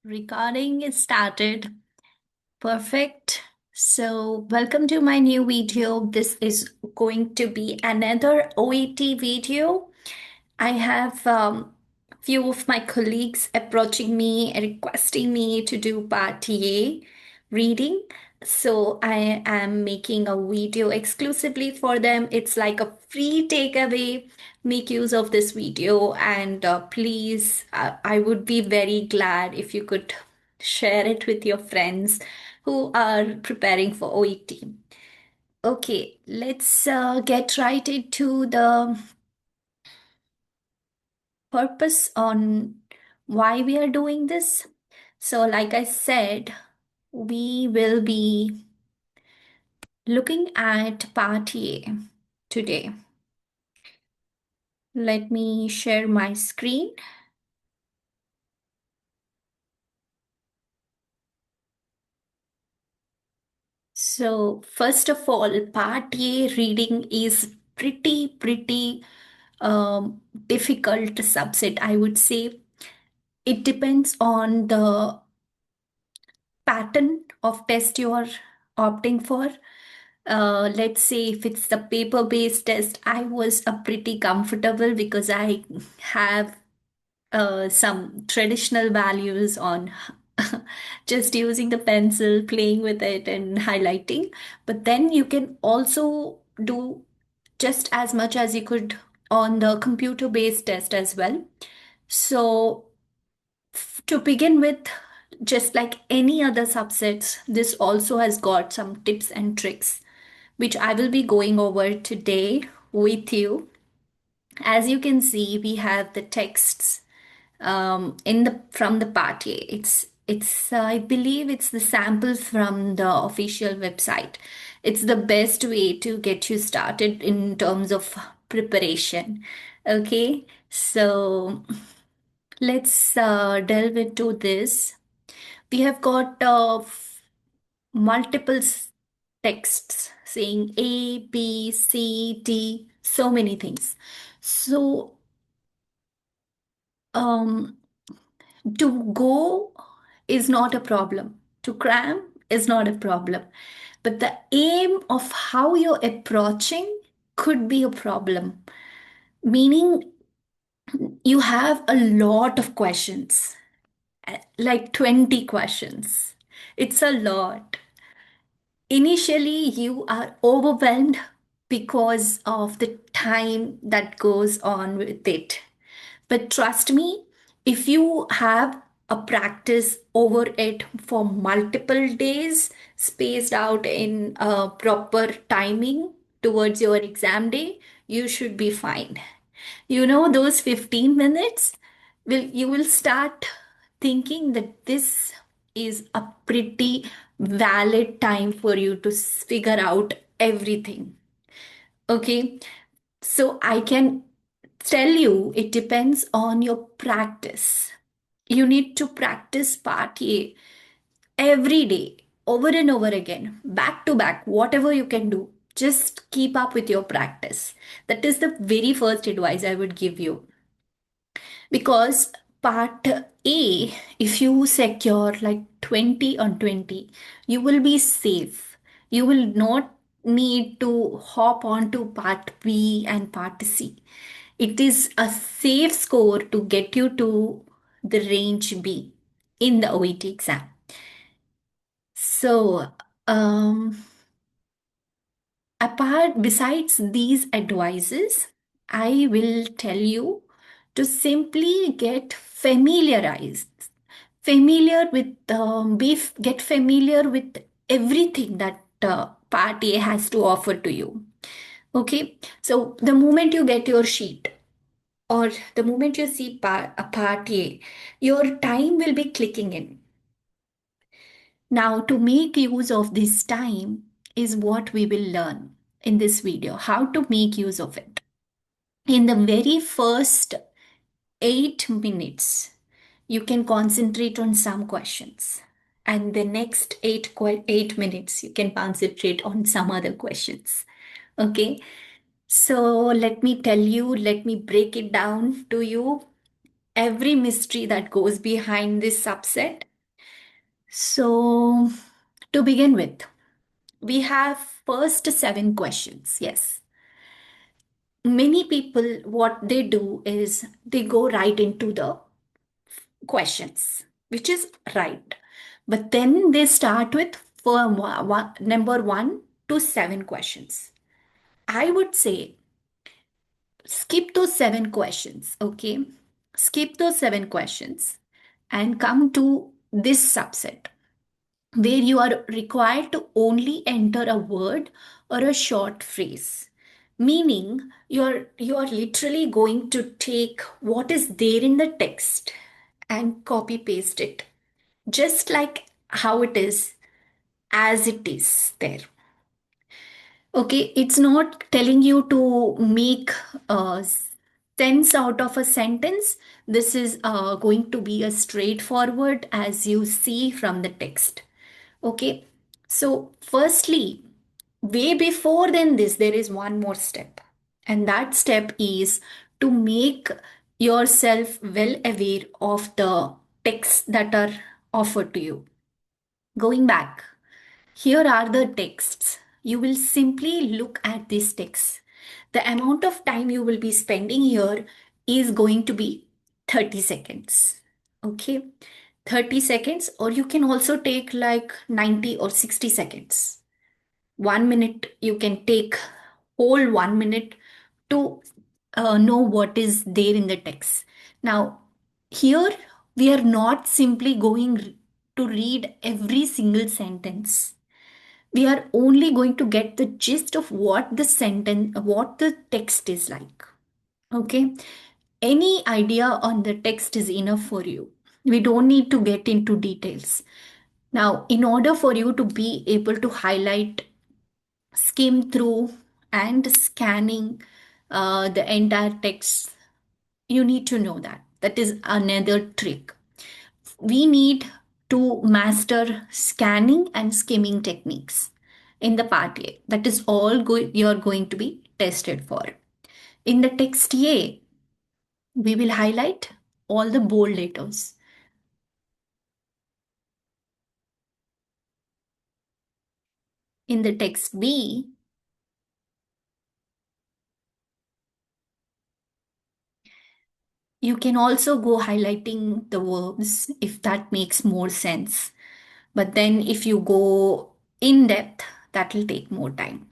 Recording is started. Perfect. So, welcome to my new video. This is going to be another OET video. I have few of my colleagues approaching me, requesting me to do part A reading. So I am making a video exclusively for them. It's like a free takeaway. Make use of this video and please, I would be very glad if you could share it with your friends who are preparing for OET. Okay, let's get right into the purpose on why we are doing this. So, like I said, we will be looking at part A today. Let me share my screen. So, first of all, part A reading is pretty difficult subset, I would say. It depends on the pattern of test you are opting for. Let's say if it's the paper-based test, I was pretty comfortable because I have some traditional values on just using the pencil, playing with it, and highlighting. But then you can also do just as much as you could on the computer-based test as well. So to begin with, just like any other subsets, this also has got some tips and tricks, which I will be going over today with you. As you can see, we have the texts in the from the part A. It's I believe it's the samples from the official website. It's the best way to get you started in terms of preparation. Okay, so let's delve into this. We have got multiple texts saying A, B, C, D, so many things. So, um, to go is not a problem, to cram is not a problem, but the aim of how you're approaching could be a problem, meaning you have a lot of questions, like 20 questions. It's a lot. Initially, you are overwhelmed because of the time that goes on with it. But trust me, if you have a practice over it for multiple days, spaced out in a proper timing towards your exam day, you should be fine. You know, those 15 minutes you will start thinking that this is a pretty valid time for you to figure out everything. Okay, so I can tell you it depends on your practice. You need to practice part A every day, over and over again, back to back, whatever you can do. Just keep up with your practice. That is the very first advice I would give you. Because part A, if you secure like 20 on 20, you will be safe. You will not need to hop on to part B and part C. It is a safe score to get you to the range B in the OET exam. So, um, apart besides these advices, I will tell you to simply get familiarized, familiar with get familiar with everything that part A has to offer to you. Okay, so the moment you get your sheet or the moment you see a part A, your time will be clicking in. Now, to make use of this time is what we will learn in this video, how to make use of it. In the very first 8 minutes, you can concentrate on some questions. And the next 8 minutes, you can concentrate on some other questions. Okay. So let me tell you, let me break it down to you. every mystery that goes behind this subset. So, to begin with, we have first seven questions. Yes, many people, what they do is they go right into the questions, which is right. But then they start with number one to seven questions. I would say skip those seven questions, okay? Skip those seven questions and come to this subset where you are required to only enter a word or a short phrase, meaning you are literally going to take what is there in the text and copy paste it just like how it is, as it is there. Okay, it's not telling you to make sense out of a sentence. This is going to be a straightforward as you see from the text. Okay, so firstly, way before than this, there is one more step, and that step is to make yourself well aware of the texts that are offered to you. Going back, here are the texts. You will simply look at these texts. The amount of time you will be spending here is going to be 30 seconds. Okay, 30 seconds, or you can also take like 90 or 60 seconds. 1 minute, you can take whole 1 minute to know what is there in the text. Now, here we are not simply going to read every single sentence. We are only going to get the gist of what the sentence, what the text is like. Okay, any idea on the text is enough for you. We don't need to get into details. Now, in order for you to be able to highlight, skim through, and scanning the entire text, you need to know that. That is another trick. We need to master scanning and skimming techniques in the part A. That is all you're going to be tested for. In the text A, we will highlight all the bold letters. In the text B, you can also go highlighting the verbs if that makes more sense. But then if you go in depth, that will take more time.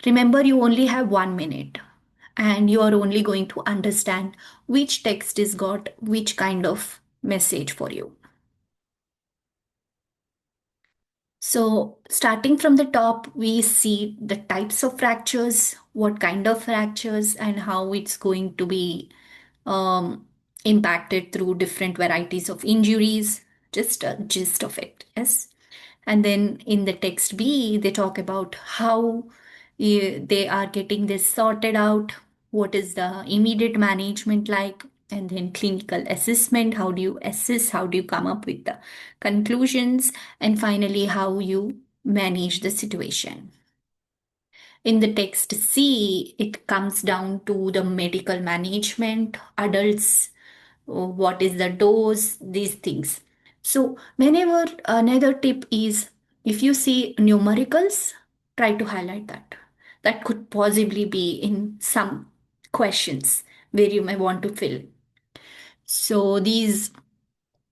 Remember, you only have 1 minute and you are only going to understand which text is got which kind of message for you. So, starting from the top, we see the types of fractures, what kind of fractures, and how it's going to be um, impacted through different varieties of injuries. Just a gist of it, yes. And then in the text B, they talk about how they are getting this sorted out, what is the immediate management like, and then clinical assessment, how do you assess, how do you come up with the conclusions, and finally, how you manage the situation. In the text C, it comes down to the medical management, adults, what is the dose, these things. So, whenever another tip is if you see numericals, try to highlight that. That could possibly be in some questions where you may want to fill. So, these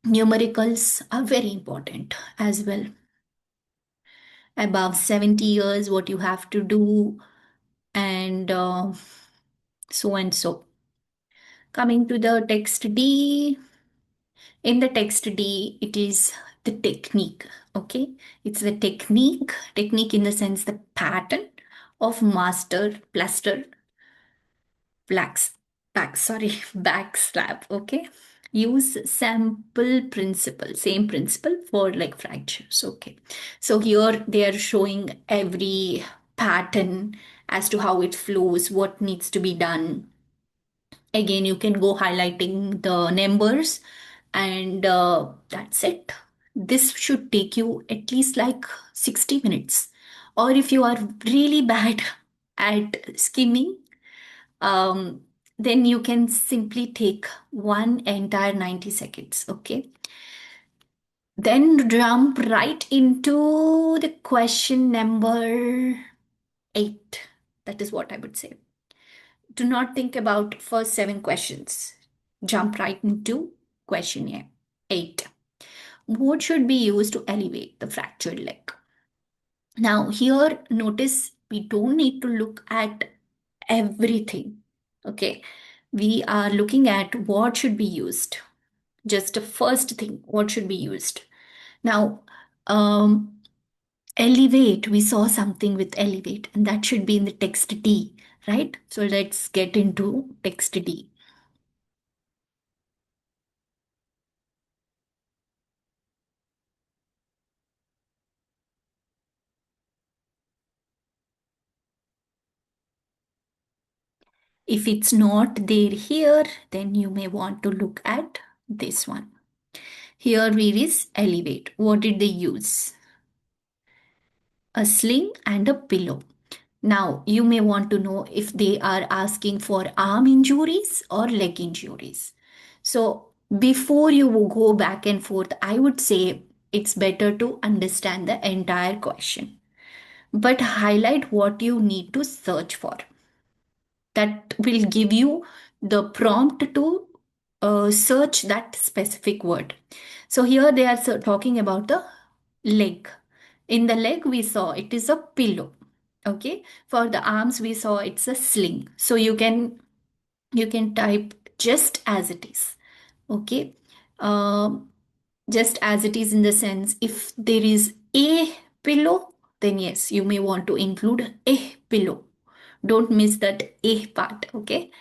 numericals are very important as well. Above 70 years, what you have to do, and so and so. Coming to the text D, in the text D, it is the technique. Okay, it's the technique in the sense the pattern of master plaster blacks back sorry back slab. Okay, use sample principle, same principle for like fractures. Okay, so here they are showing every pattern as to how it flows, what needs to be done. Again, you can go highlighting the numbers, and that's it. This should take you at least like 60 minutes. Or if you are really bad at skimming, um, then you can simply take one entire 90 seconds. Okay. Then jump right into the question number 8. That is what I would say. Do not think about first 7 questions. Jump right into question 8. What should be used to elevate the fractured leg? Now, here, notice we don't need to look at everything. Okay. We are looking at what should be used. Just the first thing, what should be used. Now, um, elevate, we saw something with elevate, and that should be in the text D, right? So let's get into text D. If it's not there here, then you may want to look at this one. Here, where is elevate? What did they use? A sling and a pillow. Now, you may want to know if they are asking for arm injuries or leg injuries. So, before you go back and forth, I would say it's better to understand the entire question, but highlight what you need to search for. That will give you the prompt to search that specific word. So, here they are talking about the leg. In the leg, we saw it is a pillow. Okay. For the arms, we saw it's a sling. So you can type just as it is. Okay. Um, just as it is, in the sense, if there is a pillow, then yes, you may want to include a pillow. Don't miss that a part. Okay.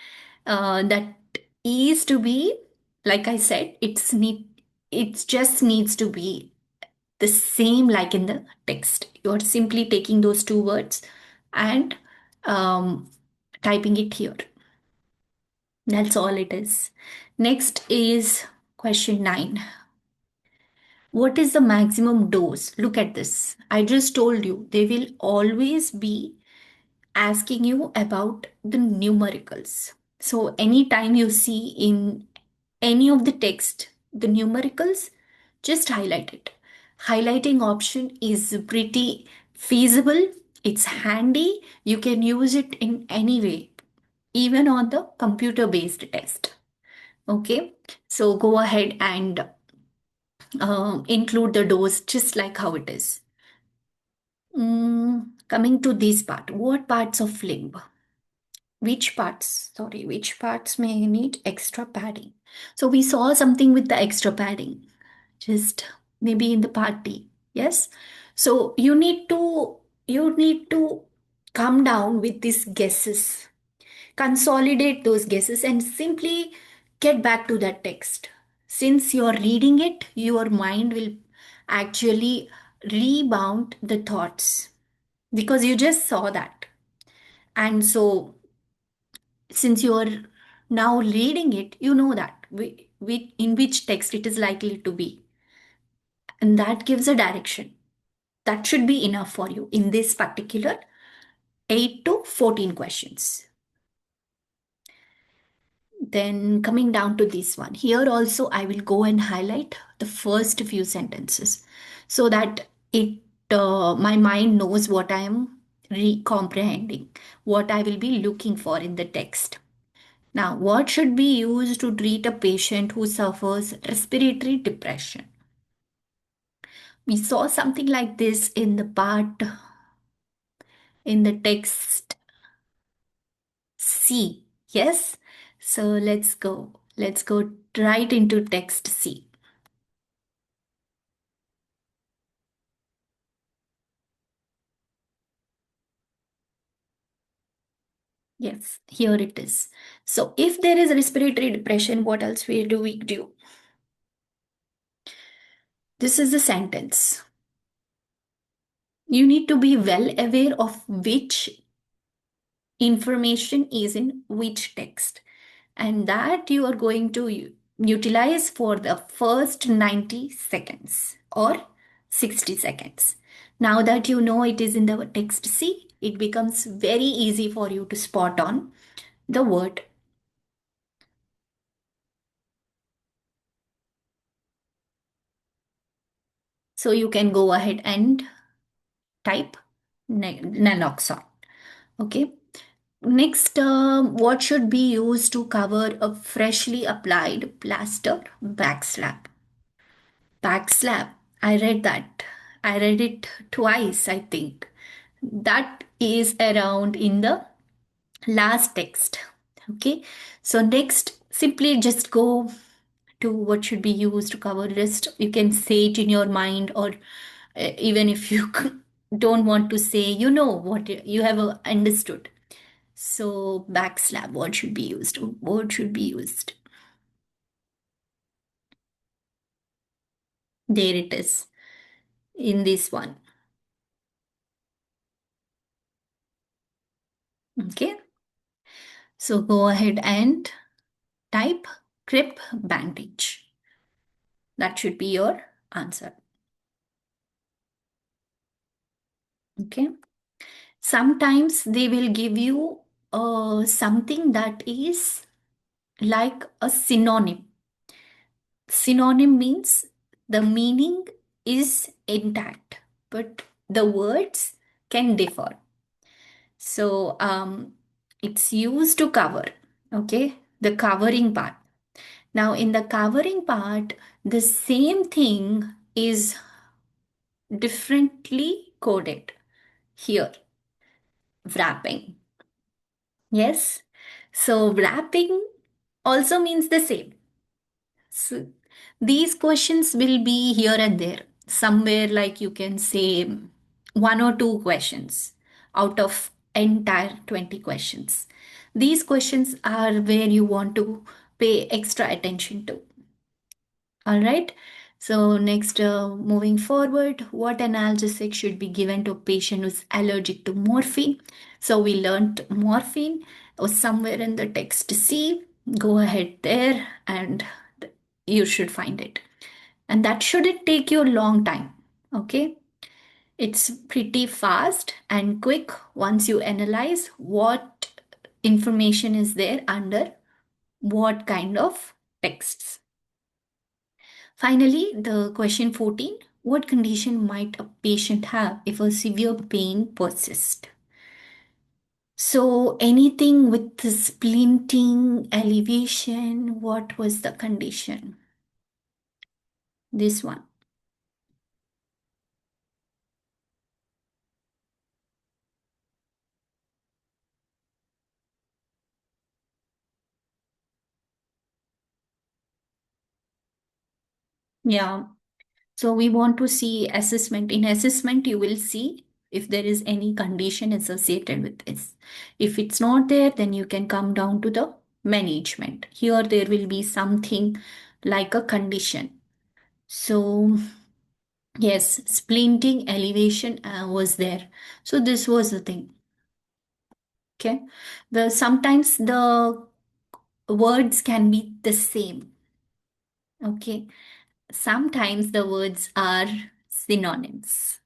That is to be, like I said, it just needs to be the same like in the text. You're simply taking those two words and um, typing it here. That's all it is. Next is question 9. What is the maximum dose? Look at this. I just told you they will always be asking you about the numericals. So anytime you see in any of the text the numericals, just highlight it. Highlighting option is pretty feasible. It's handy. You can use it in any way, even on the computer based test. Okay, so go ahead and include the dose just like how it is. Coming to this part, what parts of limb? Which parts may need extra padding? So we saw something with the extra padding, just maybe in the party. Yes. So you need to come down with these guesses, consolidate those guesses, and simply get back to that text. Since you're reading it, your mind will actually rebound the thoughts because you just saw that. And so, since you are now reading it, you know that in which text it is likely to be. And that gives a direction. That should be enough for you in this particular 8 to 14 questions. Then coming down to this one, here also I will go and highlight the first few sentences so that it my mind knows what I am comprehending, what I will be looking for in the text. Now, what should be used to treat a patient who suffers respiratory depression? We saw something like this in the part in the text C. Yes? So let's go. Let's go right into text C. Yes, here it is. So if there is respiratory depression, what else do we do? This is the sentence. You need to be well aware of which information is in which text, and that you are going to utilize for the first 90 seconds or 60 seconds. Now that you know it is in the text C, it becomes very easy for you to spot on the word So you can go ahead and type naloxone. Okay. Next, what should be used to cover a freshly applied plaster backslap? Backslap. I read that. I read it twice, I think. That is around in the last text. Okay. So next, simply just go to what should be used to cover rest. You can say it in your mind, or even if you don't want to say, you know what you have understood. So backslap, what should be used? What should be used? There it is in this one. Okay. So go ahead and type crib bandage. That should be your answer. Okay. Sometimes they will give you something that is like a synonym. Synonym means the meaning is intact, but the words can differ. So it's used to cover, okay, the covering part. Now, in the covering part, the same thing is differently coded here. Wrapping. Yes. So wrapping also means the same. So these questions will be here and there. Somewhere like you can say one or two questions out of entire 20 questions. These questions are where you want to pay extra attention to. All right. So next, moving forward, what analgesic should be given to a patient who's allergic to morphine? So we learned morphine was somewhere in the text C. Go ahead there and you should find it. And that shouldn't take you a long time. Okay. It's pretty fast and quick once you analyze what information is there under what kind of texts. Finally, the question 14, what condition might a patient have if a severe pain persists? So, anything with the splinting, elevation, what was the condition? This one. Yeah. So, we want to see assessment. In assessment, you will see if there is any condition associated with this. If it's not there, then you can come down to the management. Here, there will be something like a condition. So, yes, splinting elevation was there. So this was the thing. Okay. The sometimes the words can be the same. Okay. Sometimes the words are synonyms.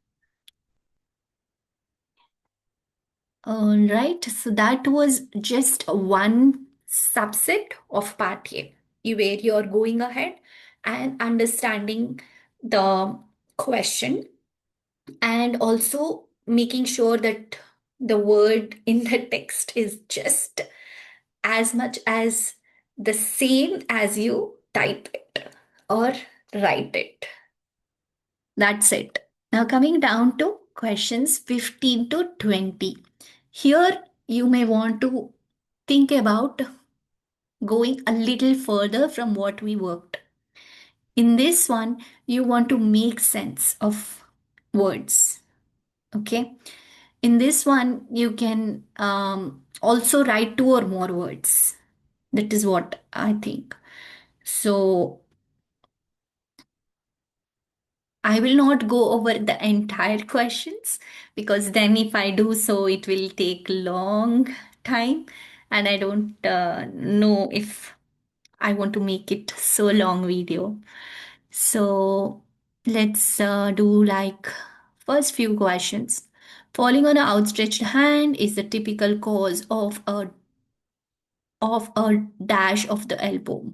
All right. So that was just one subset of part A, where you're going ahead and understanding the question and also making sure that the word in the text is just as much as the same as you type it or write it. That's it. Now, coming down to questions 15 to 20. Here, you may want to think about going a little further from what we worked. In this one, you want to make sense of words. Okay. In this one, you can also write two or more words. That is what I think. So I will not go over the entire questions because then if I do so, it will take long time and I don't know if I want to make it so long video. So let's do like first few questions. Falling on an outstretched hand is the typical cause of a dash of the elbow.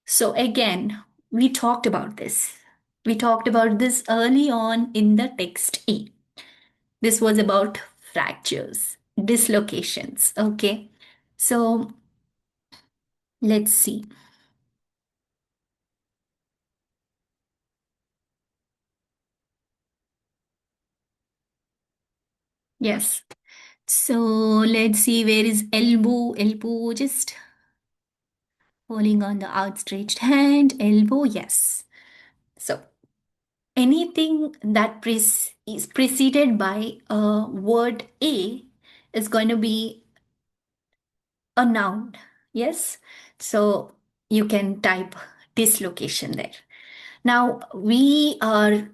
So again, we talked about this. We talked about this early on in the text A. This was about fractures, dislocations. Okay. So let's see. Yes. So let's see, where is elbow? Elbow, just holding on the outstretched hand. Elbow, yes. So anything that is preceded by a word A is going to be a noun. Yes. So you can type dislocation there. Now we are,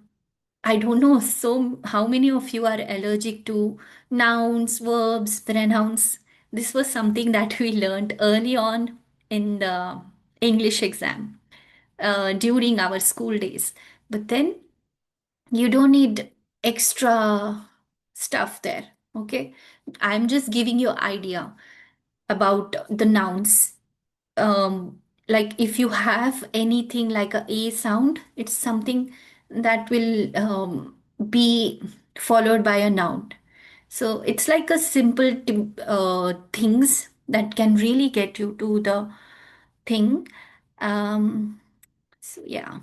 I don't know, so how many of you are allergic to nouns, verbs, pronouns? This was something that we learned early on in the English exam during our school days. But then you don't need extra stuff there. Okay. I'm just giving you idea about the nouns. Like if you have anything like a sound, it's something that will be followed by a noun. So it's like a simple things that can really get you to the thing. So yeah,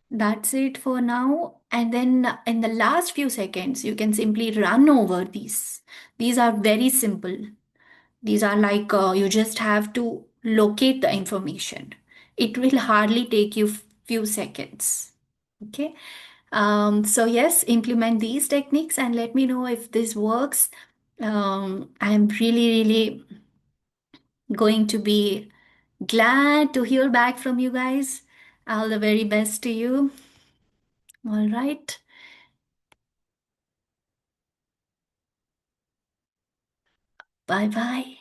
that's it for now. And then in the last few seconds, you can simply run over these. These are very simple. These are like you just have to locate the information. It will hardly take you few seconds. Okay. So yes, implement these techniques and let me know if this works. I'm really, really going to be glad to hear back from you guys. All the very best to you. All right. Bye bye.